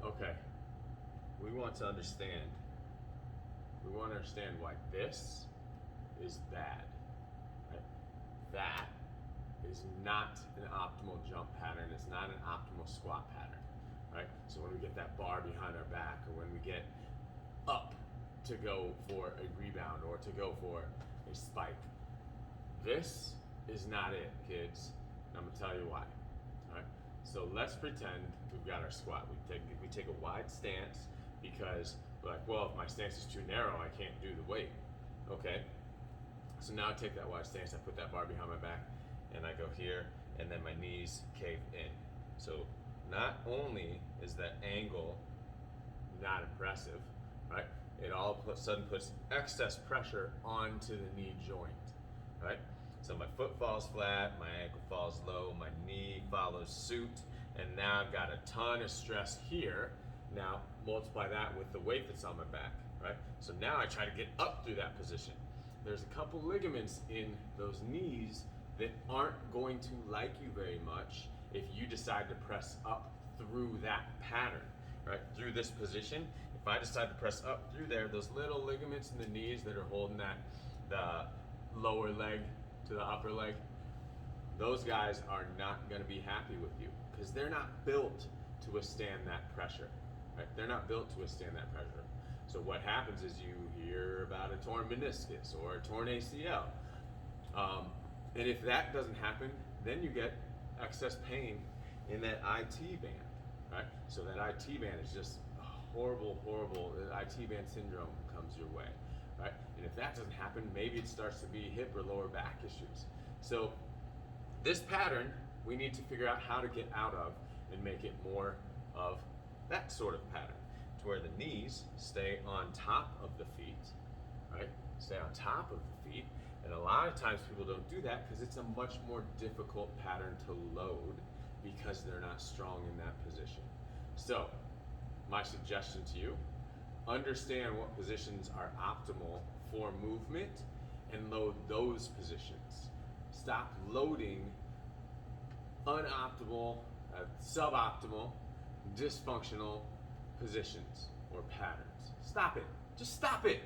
Okay, we want to understand. We want to understand why this is bad. Right? That is not an optimal jump pattern. It's not an optimal squat pattern. Right? So when we get that bar behind our back, or when we get up to go for a rebound or to go for a spike, this is not it, kids. And I'm gonna tell you why. All right. So let's pretend we've got our squat. We take a wide stance because we're like, well, if my stance is too narrow, I can't do the weight. Okay. So now I take that wide stance, I put that bar behind my back, and I go here, and then my knees cave in. So not only is that angle not impressive, right? It all of a sudden puts excess pressure onto the knee joint, right? So my foot falls flat, my ankle falls low, my knee follows suit, and now I've got a ton of stress here. Now multiply that with the weight that's on my back, right? So now I try to get up through that position. There's a couple ligaments in those knees that aren't going to like you very much if you decide to press up through that pattern, right? Through this position. If I decide to press up through there, those little ligaments in the knees that are holding the lower leg to the upper leg, those guys are not going to be happy with you because they're not built to withstand that pressure, right? They're not built to withstand that pressure. So what happens is you hear about a torn meniscus or a torn ACL. And if that doesn't happen, then you get excess pain in that IT band, right? So that IT band is just horrible. The IT band syndrome comes your way, right? And if that doesn't happen, maybe it starts to be hip or lower back issues. So this pattern, we need to figure out how to get out of and make it more of that sort of pattern, to where the knees stay on top of the feet, right? Stay on top of the feet. And a lot of times people don't do that because it's a much more difficult pattern to load because they're not strong in that position. So my suggestion to you, understand what positions are optimal for movement and load those positions. Stop loading unoptimal, suboptimal, dysfunctional positions or patterns. Stop it. Just stop it.